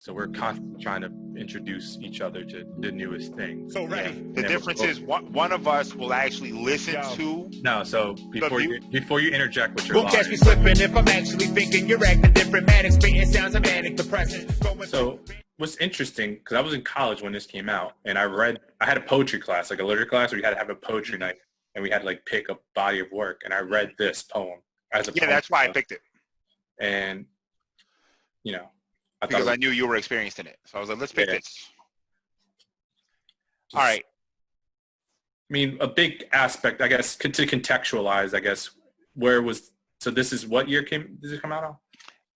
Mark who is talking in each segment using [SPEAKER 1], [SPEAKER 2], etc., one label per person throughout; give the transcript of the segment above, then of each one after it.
[SPEAKER 1] So we're constantly trying to introduce each other to the newest thing.
[SPEAKER 2] So ready.
[SPEAKER 1] And
[SPEAKER 2] The difference is one of us will actually listen to.
[SPEAKER 1] No, so before you interject with your
[SPEAKER 2] Don't catch me slipping if I'm actually thinking you're acting different. Manic spitting sounds of manic depressant.
[SPEAKER 1] So what's interesting, because I was in college when this came out, and I had a poetry class, like a literature class, where you had to have a poetry night, and we had to like pick a body of work, and I read this poem as a poem.
[SPEAKER 2] That's why I picked it.
[SPEAKER 1] And you know,
[SPEAKER 2] because I knew you were experienced in it. So I was like, let's pick this. All right.
[SPEAKER 1] I mean, a big aspect, I guess, to contextualize, I guess, so this is what year did it come out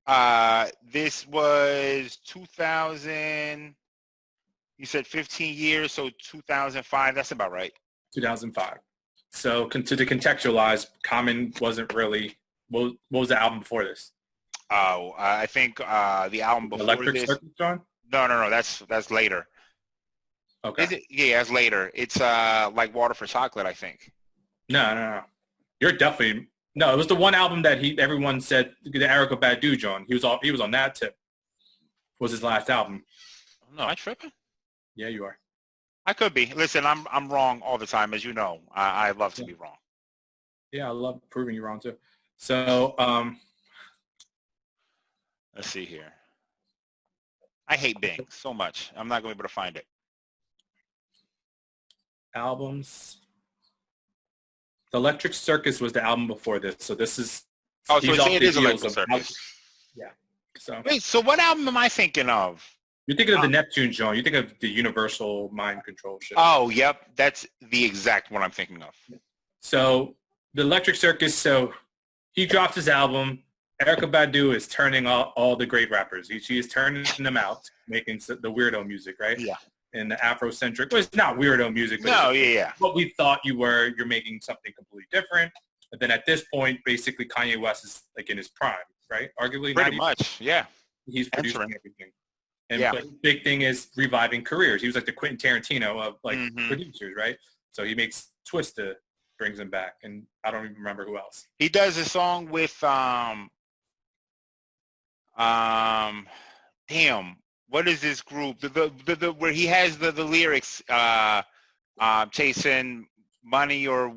[SPEAKER 2] on? This was 2000, you said 15 years, so 2005, that's about right.
[SPEAKER 1] 2005. So to contextualize, Common wasn't really, what was the album before this?
[SPEAKER 2] Oh, I think the album before
[SPEAKER 1] Electric
[SPEAKER 2] this.
[SPEAKER 1] Circus, John?
[SPEAKER 2] No, that's later.
[SPEAKER 1] Okay.
[SPEAKER 2] Yeah, that's later. It's like Water for Chocolate, I think.
[SPEAKER 1] No. You're definitely no. It was the one album that everyone said the Erykah Badu, John. He was on that tip. Was his last album?
[SPEAKER 2] No, I tripping?
[SPEAKER 1] Yeah, you are.
[SPEAKER 2] I could be. Listen, I'm wrong all the time, as you know. I love to be wrong.
[SPEAKER 1] Yeah, I love proving you wrong too. So,
[SPEAKER 2] let's see here. I hate Bing so much. I'm not going to be able to find it.
[SPEAKER 1] Albums. The Electric Circus was the album before this. So this is.
[SPEAKER 2] Oh, so it is Electric Circus.
[SPEAKER 1] Yeah. So.
[SPEAKER 2] Wait, so what album am I thinking of?
[SPEAKER 1] You're thinking of the Neptune, John. You think of the Universal Mind Control shit.
[SPEAKER 2] Oh, yep. That's the exact one I'm thinking of.
[SPEAKER 1] So the Electric Circus, so he drops his album. Erykah Badu is turning all the great rappers. She is turning them out, making the weirdo music, right?
[SPEAKER 2] Yeah.
[SPEAKER 1] And the Afrocentric. Well, it's not weirdo music. But
[SPEAKER 2] no, yeah.
[SPEAKER 1] What we thought you were. You're making something completely different. But then at this point, basically, Kanye West is like in his prime, right? Arguably.
[SPEAKER 2] Pretty much, yeah.
[SPEAKER 1] He's producing everything. And but the big thing is reviving careers. He was like the Quentin Tarantino of like producers, right? So he makes Twista, brings him back, and I don't even remember who else.
[SPEAKER 2] He does a song with damn, what is this group? The where he has the lyrics chasing money or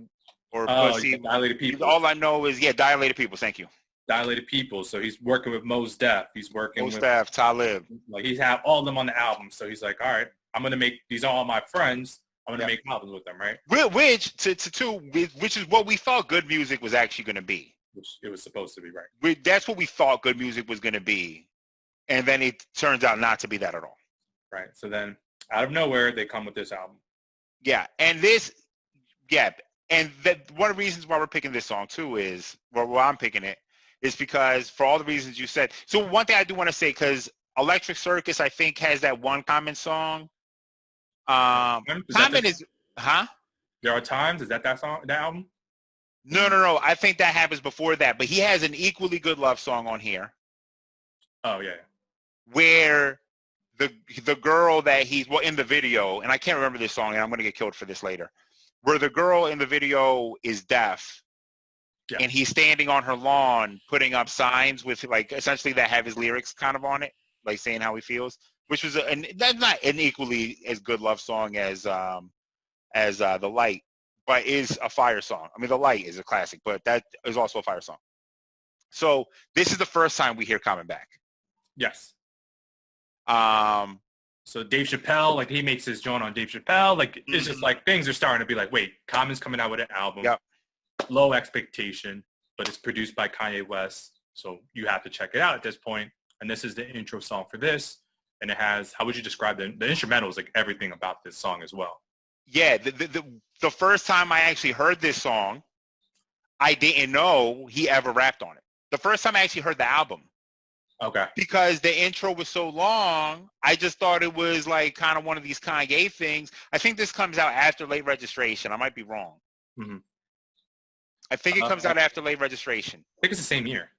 [SPEAKER 2] pussy.
[SPEAKER 1] Dilated People.
[SPEAKER 2] All I know is Dilated People. Thank you.
[SPEAKER 1] Dilated People. So he's working with Mos Def. He's working
[SPEAKER 2] with Talib.
[SPEAKER 1] Like he's have all of them on the album. So he's like, all right, I'm gonna make these are all my friends. I'm gonna make albums with them, right?
[SPEAKER 2] Which is what we thought good music was actually gonna be.
[SPEAKER 1] Which it was supposed to be, right?
[SPEAKER 2] That's what we thought good music was gonna be, and then it turns out not to be that at all.
[SPEAKER 1] Right. So then, out of nowhere, they come with this album.
[SPEAKER 2] And one of the reasons why we're picking this song too is, why I'm picking it, is because for all the reasons you said. So one thing I do want to say, because Electric Circus, I think, has that one Common song. Common is,
[SPEAKER 1] There Are Times? Is that song, that album?
[SPEAKER 2] No. I think that happens before that. But he has an equally good love song on here.
[SPEAKER 1] Oh, yeah.
[SPEAKER 2] Where the girl that he's, in the video, and I can't remember this song, and I'm going to get killed for this later, where the girl in the video is deaf. Yeah. And he's standing on her lawn putting up signs with, like, essentially that have his lyrics kind of on it, like saying how he feels, which was that's not an equally as good love song as The Light, but is a fire song. I mean, The Light is a classic, but that is also a fire song. So this is the first time we hear Common back.
[SPEAKER 1] Yes. So Dave Chappelle, like he makes his joint on Dave Chappelle. Like it's just like things are starting to be like, wait, Common's coming out with an album.
[SPEAKER 2] Yep.
[SPEAKER 1] Low expectation, but it's produced by Kanye West. So you have to check it out at this point. And this is the intro song for this. And it has, how would you describe the instrumental is like everything about this song as well.
[SPEAKER 2] Yeah. The first time I actually heard this song, I didn't know he ever rapped on it. The first time I actually heard the album.
[SPEAKER 1] Okay.
[SPEAKER 2] Because the intro was so long, I just thought it was like kind of one of these Kanye things. I think this comes out after Late Registration. I might be wrong.
[SPEAKER 1] Mm-hmm.
[SPEAKER 2] I think it comes out after Late Registration.
[SPEAKER 1] I think it's the same year.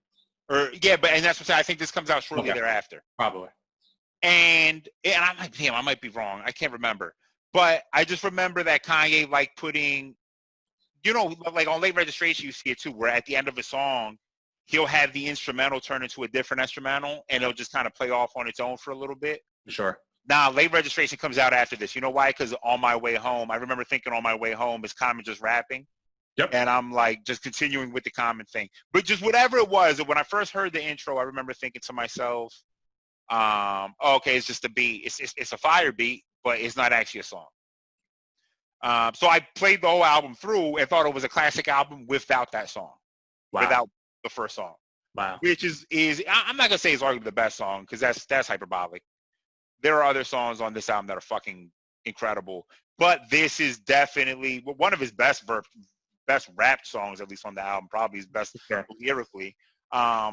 [SPEAKER 2] And that's what I'm saying. I think this comes out shortly thereafter.
[SPEAKER 1] Probably.
[SPEAKER 2] And I'm like, damn, I might be wrong. I can't remember. But I just remember that Kanye, like, putting, like on Late Registration, you see it too, where at the end of a song, he'll have the instrumental turn into a different instrumental, and it'll just kind of play off on its own for a little bit.
[SPEAKER 1] Sure.
[SPEAKER 2] Now, Late Registration comes out after this. You know why? Because On My Way Home, I remember thinking On My Way Home is Common just rapping.
[SPEAKER 1] Yep.
[SPEAKER 2] And I'm like just continuing with the Common thing. But just whatever it was, when I first heard the intro, I remember thinking to myself, okay, it's just a beat. It's a fire beat, but it's not actually a song. So I played the whole album through and thought it was a classic album without that song, without the first song.
[SPEAKER 1] Wow.
[SPEAKER 2] Which is I'm not gonna say it's arguably the best song because that's hyperbolic. There are other songs on this album that are fucking incredible, but this is definitely one of his best rapped songs, at least on the album. Probably his best lyrically. I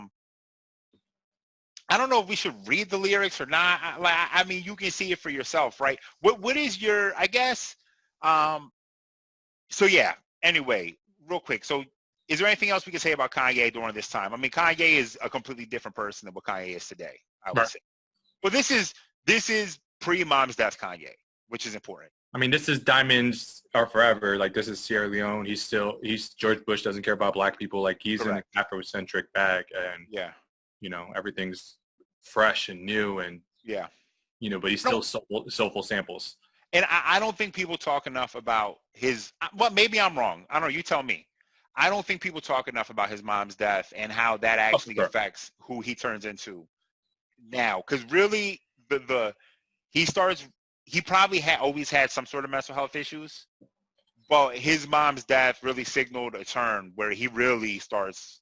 [SPEAKER 2] don't know if we should read the lyrics or not. I mean, you can see it for yourself, right? What is your? I guess. So yeah. Anyway, real quick. So, is there anything else we can say about Kanye during this time? I mean, Kanye is a completely different person than what Kanye is today. I would say. Well, this is pre-Mom's Death Kanye, which is important.
[SPEAKER 1] I mean, this is Diamonds Are Forever. Like, this is Sierra Leone. He's George Bush doesn't care about black people. Like, he's Correct. In an Afrocentric bag, and you know, everything's fresh and new, and you know, but he's still soulful samples.
[SPEAKER 2] And I don't think people talk enough about his. Well, maybe I'm wrong. I don't know. You tell me. I don't think people talk enough about his mom's death and how that actually affects who he turns into now. Because really, he probably always had some sort of mental health issues, but his mom's death really signaled a turn where he really starts,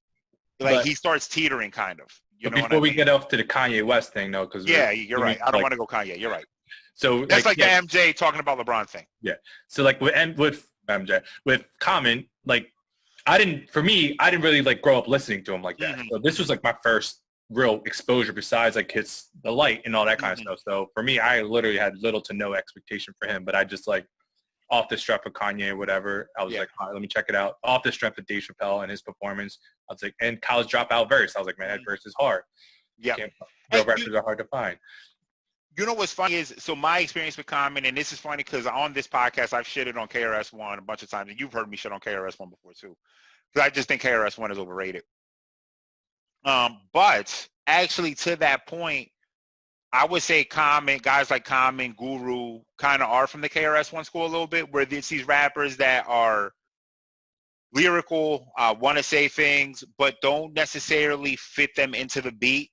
[SPEAKER 2] he starts teetering kind of. You know
[SPEAKER 1] before we get off to the Kanye West thing, though, because
[SPEAKER 2] you're right. I don't want to go Kanye. You're right.
[SPEAKER 1] So
[SPEAKER 2] that's like the MJ talking about LeBron thing.
[SPEAKER 1] Yeah. So like with MJ, with Common, like I didn't really like grow up listening to him like that. Mm-hmm. So this was like my first real exposure besides like The Light and all that kind of stuff. So for me, I literally had little to no expectation for him, but I just like off the strength of Kanye or whatever, I was like, all right, let me check it out. Off the strength of Dave Chappelle and his performance, I was like, and College Dropout verse, I was like, man, that verse is hard.
[SPEAKER 2] Yeah.
[SPEAKER 1] Real rappers are hard to find.
[SPEAKER 2] You know what's funny is, so my experience with Common, and this is funny because on this podcast, I've shitted on KRS-One a bunch of times, and you've heard me shit on KRS-One before too, because I just think KRS-One is overrated. But actually to that point, I would say guys like Common, Guru kind of are from the KRS-One school a little bit, where it's these rappers that are lyrical, want to say things, but don't necessarily fit them into the beat.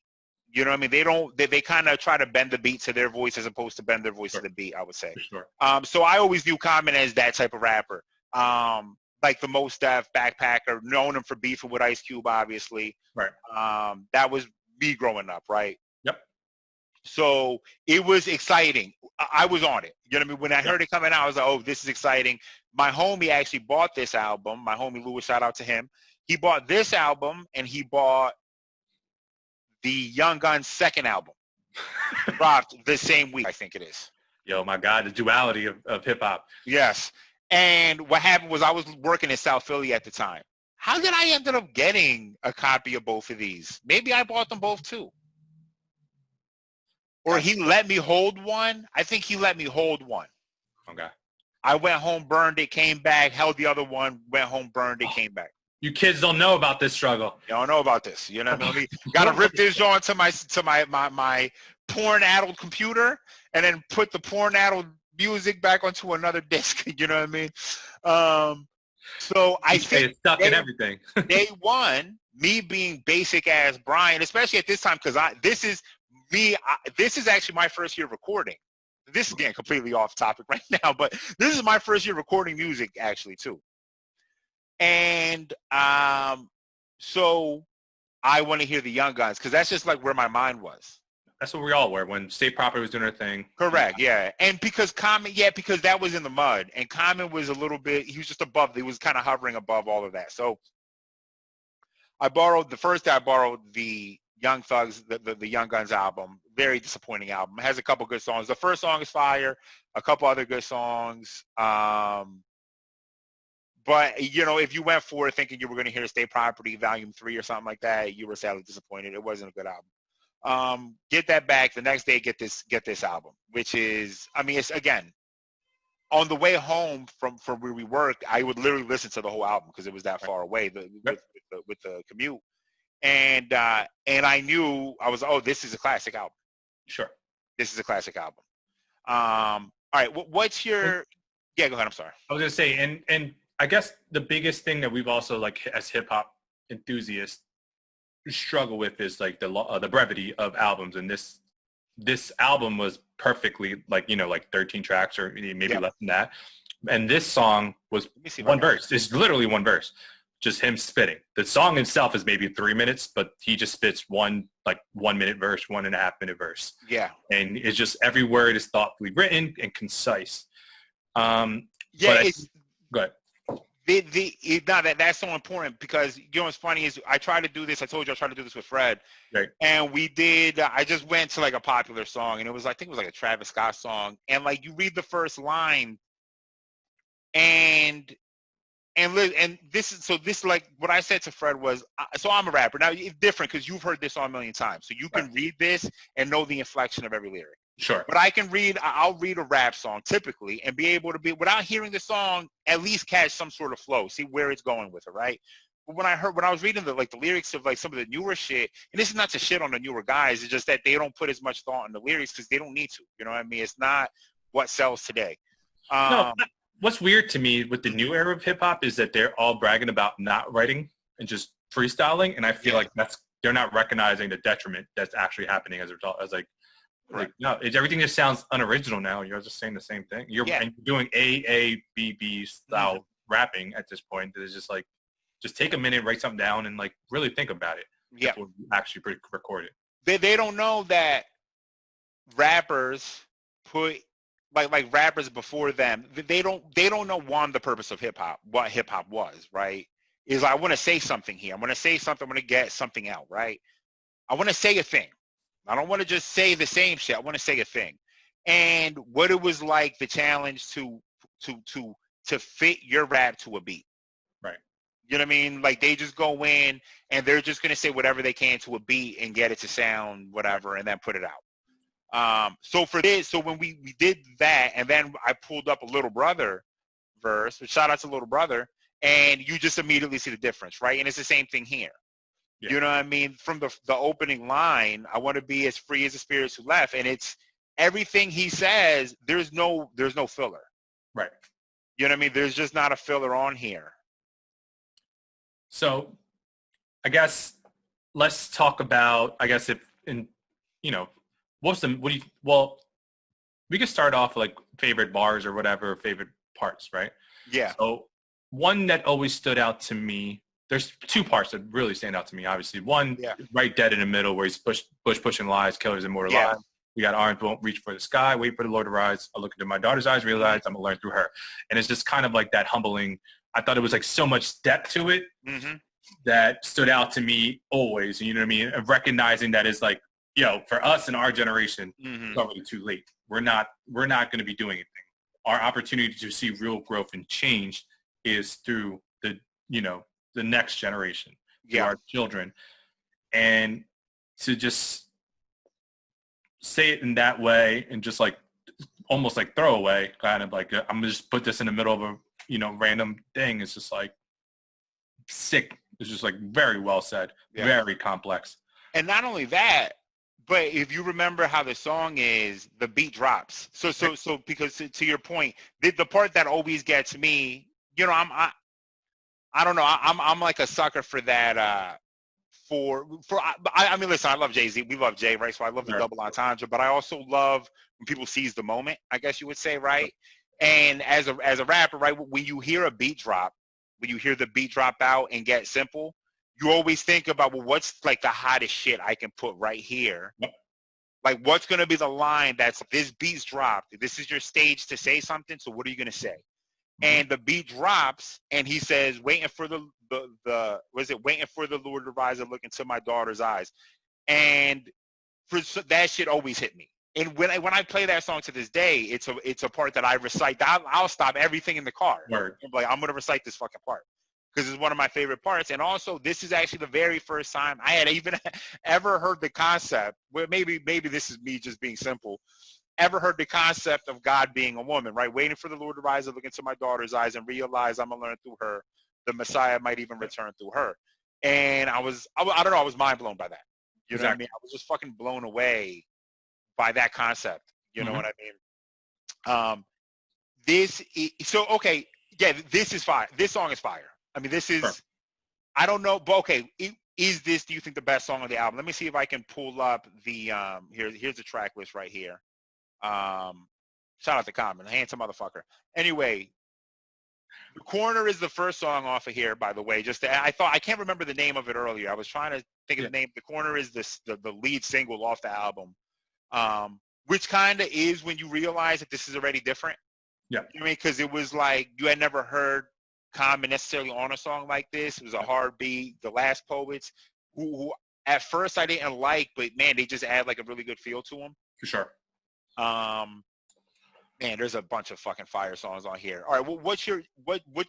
[SPEAKER 2] You know what I mean? They kind of try to bend the beat to their voice as opposed to bend their voice to the beat, I would say.
[SPEAKER 1] Sure.
[SPEAKER 2] So I always view Common as that type of rapper. Like the Mos Def, Backpacker, known him for beefing with Ice Cube, obviously.
[SPEAKER 1] Right.
[SPEAKER 2] That was me growing up, right?
[SPEAKER 1] Yep.
[SPEAKER 2] So it was exciting. I was on it. You know what I mean? When I heard it coming out, I was like, oh, this is exciting. My homie actually bought this album. My homie Louis, shout out to him. He bought this album, and he bought the Young Gun's second album. Dropped the same week, I think it is.
[SPEAKER 1] Yo, my God, the duality of hip-hop.
[SPEAKER 2] Yes. And what happened was I was working in South Philly at the time. How did I end up getting a copy of both of these? Maybe I bought them both too. Or he let me hold one. I think he let me hold one.
[SPEAKER 1] Okay.
[SPEAKER 2] I went home, burned it, came back, held the other one, went home, burned it, came back.
[SPEAKER 1] You kids don't know about this struggle.
[SPEAKER 2] You don't know about this. You know what I mean? Got to rip this on to my porn-addled computer and then put the porn-addled music back onto another disc. You know what I mean? So I think
[SPEAKER 1] it's stuck in everything.
[SPEAKER 2] Day one, me being basic as Brian, especially at this time, because this is actually my first year recording. This is getting completely off topic right now, but this is my first year recording music actually too. And so I want to hear the Young Guns because that's just like where my mind was.
[SPEAKER 1] That's what we all were when State Property was doing her thing.
[SPEAKER 2] Correct, yeah. And because Common, because that was in the mud. And Common was a little bit, he was just above, he was kind of hovering above all of that. So I borrowed the Young Thugs, the Young Guns album. Very disappointing album. It has a couple good songs. The first song is fire. A couple other good songs. But, you know, if you went for it thinking you were going to hear State Property Volume 3 or something like that, you were sadly disappointed. It wasn't a good album. Get that back. The next day, get this album, which is, I mean, it's, again, on the way home from where we worked, I would literally listen to the whole album because it was that far away with the commute. And I knew I was, oh, this is a classic album.
[SPEAKER 1] Sure.
[SPEAKER 2] This is a classic album. All right. What's your? Yeah, go ahead. I'm sorry.
[SPEAKER 1] I was gonna say, and I guess the biggest thing that we've also like as hip hop enthusiasts struggle with is like the brevity of albums, and this album was perfectly like like 13 tracks or maybe less than that, and this song was one verse. It's literally one verse, just him spitting. The song itself is maybe 3 minutes, but he just spits one 1 minute verse, 1.5 minute verse.
[SPEAKER 2] Yeah,
[SPEAKER 1] and it's just every word is thoughtfully written and concise.
[SPEAKER 2] Yeah,
[SPEAKER 1] go ahead.
[SPEAKER 2] That's so important because what's funny is I tried to do this. I told you I tried to do this with Fred,
[SPEAKER 1] right.
[SPEAKER 2] And we did. I just went to like a popular song, and I think it was like a Travis Scott song, and like you read the first line, and this is like what I said to Fred was, so I'm a rapper now. It's different because you've heard this song a million times, so you can read this and know the inflection of every lyric.
[SPEAKER 1] Sure.
[SPEAKER 2] But I'll read a rap song typically and be able to without hearing the song, at least catch some sort of flow, see where it's going with it, right? But when I was reading the lyrics of like some of the newer shit, and this is not to shit on the newer guys, it's just that they don't put as much thought in the lyrics because they don't need to. You know what I mean? It's not what sells today.
[SPEAKER 1] No, what's weird to me with the new era of hip hop is that they're all bragging about not writing and just freestyling, and I feel like they're not recognizing the detriment that's actually happening as a result. As no, everything just sounds unoriginal now. You're just saying the same thing. You're doing A, B, B style rapping at this point. It's just like, just take a minute, write something down, and like really think about it.
[SPEAKER 2] Yeah,
[SPEAKER 1] before you actually record
[SPEAKER 2] They
[SPEAKER 1] it.
[SPEAKER 2] don't know that rappers put like rappers before them. They don't know the purpose of hip hop, what hip hop was, right? Is I want to say something here. I'm going to say something. I'm going to get something out, right? I want to say a thing. I don't want to just say the same shit. I want to say a thing. And what it was like, the challenge to fit your rap to a beat.
[SPEAKER 1] Right.
[SPEAKER 2] You know what I mean? Like they just go in and they're just going to say whatever they can to a beat and get it to sound whatever and then put it out. So for this, so when we did that and then I pulled up a Little Brother verse, shout out to Little Brother, and you just immediately see the difference, right? And it's the same thing here. Yeah. You know what I mean? From the opening line, I want to be as free as the spirits who left. And it's everything he says, there's no filler.
[SPEAKER 1] Right.
[SPEAKER 2] You know what I mean? There's just not a filler on here.
[SPEAKER 1] So I guess let's talk about, we could start off like favorite bars or whatever, favorite parts, right?
[SPEAKER 2] Yeah.
[SPEAKER 1] So one that always stood out to me, there's two parts that really stand out to me, obviously. One, right dead in the middle where he's Bush pushing lies, killers immortalized. We got arms won't reach for the sky, wait for the Lord to rise. I look into my daughter's eyes, realize I'm going to learn through her. And it's just kind of like that humbling. I thought it was like so much depth to it that stood out to me always. You know what I mean? Of recognizing that is like, for us in our generation, it's already too late. We're not going to be doing anything. Our opportunity to see real growth and change is through the next generation, our children. And to just say it in that way and just like almost like throwaway, kind of like I'm gonna just put this in the middle of a random thing. It's just like sick. It's just like very well said, very complex.
[SPEAKER 2] And not only that, but if you remember how the song is, the beat drops. So because to your point, the part that always gets me, I don't know. I'm like a sucker for that. I mean, listen, I love Jay-Z. We love Jay, right? So I love the double entendre, but I also love when people seize the moment, I guess you would say, right? And as a rapper, right, when you hear a beat drop, when you hear the beat drop out and get simple, you always think about, well, what's like the hottest shit I can put right here? Yep. Like, what's going to be the line that's, this beat's dropped. This is your stage to say something, so what are you going to say? And the beat drops, and he says, waiting for the Lord to rise and look into my daughter's eyes. And that shit always hit me. And when I play that song to this day, it's a part that I recite. I'll stop everything in the car.
[SPEAKER 1] Word.
[SPEAKER 2] I'm like, I'm going to recite this fucking part because it's one of my favorite parts. And also, this is actually the very first time I had even ever heard the concept. Well, maybe this is me just being simple. Ever heard the concept of God being a woman, right? Waiting for the Lord to rise and look into my daughter's eyes and realize I'm going to learn through her. The Messiah might even return through her. And I don't know, I was mind blown by that. You know what I
[SPEAKER 1] Exactly.
[SPEAKER 2] mean? I was just fucking blown away by that concept. You know what I mean? Okay, yeah, this is fire. This song is fire. I mean, this is,
[SPEAKER 1] Sure.
[SPEAKER 2] I don't know, but okay, is this, do you think, the best song on the album? Let me see if I can pull up the, here's the track list right here. Shout out to Common, handsome motherfucker. Anyway, The Corner is the first song off of here, by the way. I can't remember the name of it earlier. I was trying to think of the name. The Corner is the lead single off the album, which kind of is when you realize that this is already different.
[SPEAKER 1] Yeah.
[SPEAKER 2] You know what I mean? Because it was like you had never heard Common necessarily on a song like this. It was a hard beat. The Last Poets, who at first I didn't like, but man, they just add like a really good feel to them.
[SPEAKER 1] For sure.
[SPEAKER 2] Man, there's a bunch of fucking fire songs on here. All right, well, what do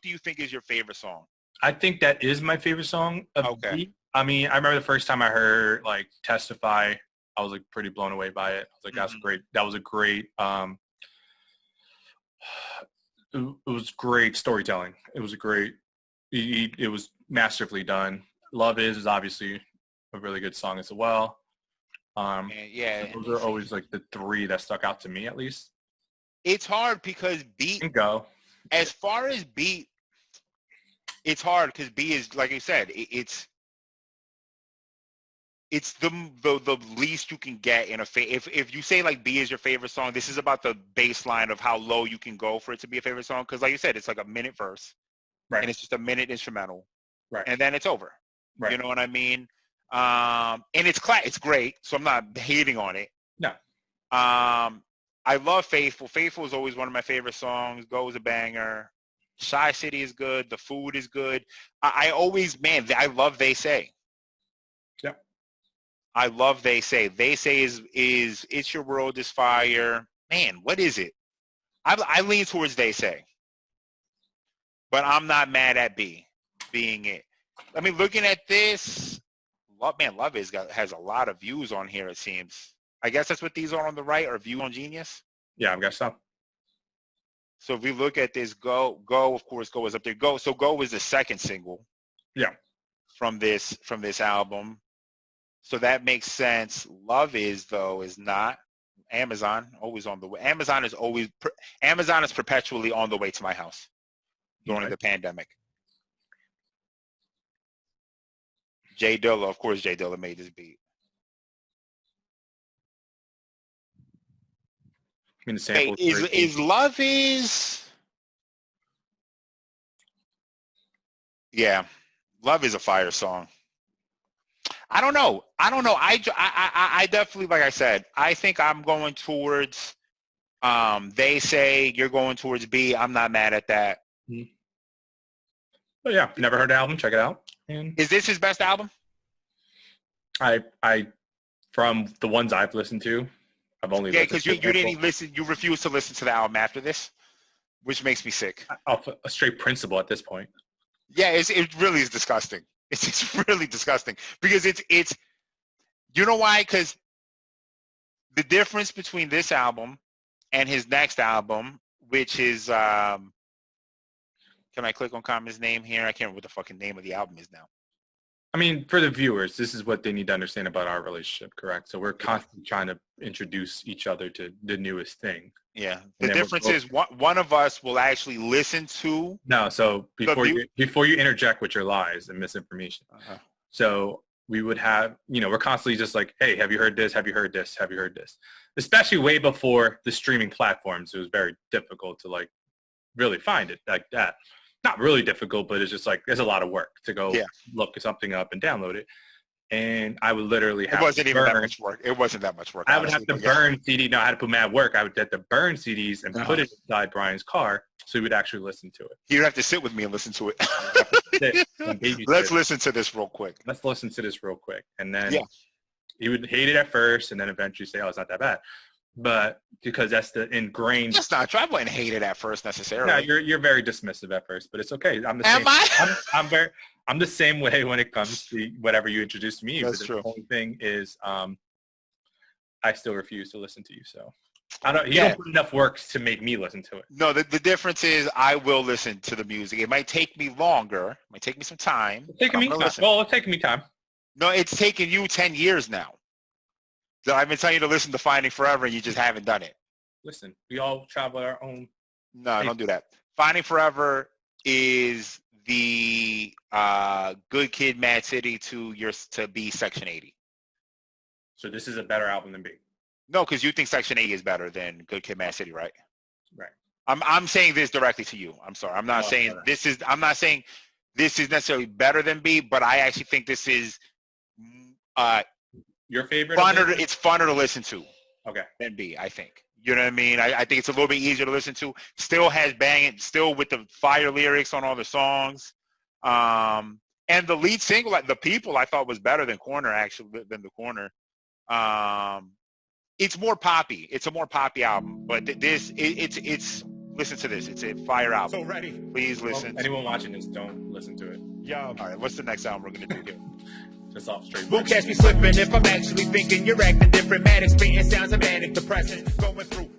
[SPEAKER 2] you think is your favorite song?
[SPEAKER 1] I think that is my favorite song of
[SPEAKER 2] Okay.
[SPEAKER 1] Beat. I mean, I remember the first time I heard like Testify, I was like pretty blown away by it. I was like, that's great. That was a great it was great storytelling. It was a great it was masterfully done. Love is obviously a really good song as well.
[SPEAKER 2] Yeah,
[SPEAKER 1] those are always like the three that stuck out to me at least.
[SPEAKER 2] It's hard because Beat,
[SPEAKER 1] And Go.
[SPEAKER 2] as far as Beat, it's hard because Beat is, like I said, it's the least you can get in a if you say like B is your favorite song, this is about the baseline of how low you can go for it to be a favorite song. Because like you said, it's like a minute verse,
[SPEAKER 1] Right.
[SPEAKER 2] and it's just a minute instrumental,
[SPEAKER 1] Right.
[SPEAKER 2] and then it's over.
[SPEAKER 1] Right.
[SPEAKER 2] You know what I mean? And it's great, so I'm not hating on it.
[SPEAKER 1] No.
[SPEAKER 2] I love Faithful. Faithful is always one of my favorite songs. Go is a banger. Shy City is good. The Food is good. I love They Say.
[SPEAKER 1] Yeah.
[SPEAKER 2] I love They Say. They Say is It's Your World is fire. Man, what is it? I lean towards They Say. But I'm not mad at B being it. I mean, looking at this, Love has a lot of views on here, it seems. I guess that's what these are on the right, or view on Genius.
[SPEAKER 1] Yeah, I guess so.
[SPEAKER 2] So if we look at this, Go, of course, Go is up there. Go is the second single.
[SPEAKER 1] Yeah.
[SPEAKER 2] From this album. So that makes sense. Love is not. Amazon, always on the way. Amazon is perpetually on the way to my house during the pandemic. Jay Dilla, of course, Jay Dilla made this beat.
[SPEAKER 1] I mean, the sample
[SPEAKER 2] is Love is? Yeah, Love is a fire song. I don't know. I definitely, like I said, I think I'm going towards. They Say you're going towards B. I'm not mad at that.
[SPEAKER 1] But yeah, never heard the album. Check it out. And
[SPEAKER 2] is this his best album?
[SPEAKER 1] I from the ones I've listened to, I've only
[SPEAKER 2] because you didn't listen. You refused to listen to the album after this, which makes me sick.
[SPEAKER 1] Off a straight principle at this point.
[SPEAKER 2] Yeah, it really is disgusting. It's really disgusting because it's you know why? Because the difference between this album and his next album, which is can I click on Common's name here? I can't remember what the fucking name of the album is now.
[SPEAKER 1] I mean, for the viewers, this is what they need to understand about our relationship, correct? So we're constantly trying to introduce each other to the newest thing.
[SPEAKER 2] Yeah. The difference is one of us will actually listen to.
[SPEAKER 1] No, so before you interject with your lies and misinformation. So we would have, we're constantly just like, hey, have you heard this? Have you heard this? Have you heard this? Especially way before the streaming platforms, it was very difficult to like really find it like that. Not really difficult, but it's just like there's a lot of work to go look something up and download it. And I would literally have
[SPEAKER 2] It wasn't even that much work. It wasn't that much work.
[SPEAKER 1] I would have to burn CD. No, I had to put mad work. I would have to burn CDs and put it inside Brian's car so he would actually listen to it.
[SPEAKER 2] You'd have to sit with me and listen to it. Let's listen to this real quick.
[SPEAKER 1] Let's listen to this real quick. And then he would hate it at first and then eventually say, oh, it's not that bad. But because that's the ingrained.
[SPEAKER 2] It's not true. I wouldn't hate it at first necessarily.
[SPEAKER 1] No, you're very dismissive at first, but it's okay. I'm the
[SPEAKER 2] same.
[SPEAKER 1] I'm the same way when it comes to whatever you introduce me.
[SPEAKER 2] That's
[SPEAKER 1] but
[SPEAKER 2] true.
[SPEAKER 1] The only thing is, I still refuse to listen to you. So You don't put enough work to make me listen to it.
[SPEAKER 2] No, the difference is I will listen to the music. It might take me longer. It might take me some time.
[SPEAKER 1] It's taking me time. Well, it's taking me time.
[SPEAKER 2] No, it's taken you 10 years now. So I've been telling you to listen to Finding Forever, and you just haven't done it.
[SPEAKER 1] Listen, we all travel at our own.
[SPEAKER 2] No, don't do that. Finding Forever is the Good Kid, Mad City to be Section 80.
[SPEAKER 1] So this is a better album than B.
[SPEAKER 2] No, because you think Section 80 is better than Good Kid, Mad City, right?
[SPEAKER 1] Right.
[SPEAKER 2] I'm saying this directly to you. I'm sorry. I'm not saying this is. I'm not saying this is necessarily better than B, but I actually think this is
[SPEAKER 1] your favorite.
[SPEAKER 2] It's funner to listen to.
[SPEAKER 1] Okay.
[SPEAKER 2] Than B, I think. You know what I mean? I think it's a little bit easier to listen to. Still has banging. Still with the fire lyrics on all the songs. And the lead single, The People, I thought was better than Corner, actually, than The Corner. It's more poppy. It's a more poppy album. But it's listen to this. It's a fire album.
[SPEAKER 3] So ready.
[SPEAKER 2] Please listen.
[SPEAKER 1] Anyone watching this, don't listen to it.
[SPEAKER 3] Yo.
[SPEAKER 2] All right, what's the next album we're going to do here?
[SPEAKER 1] Just off straight.
[SPEAKER 3] Who catch me slipping if I'm actually thinking you're acting different. Manic, spitting sounds of manic depressant. Going through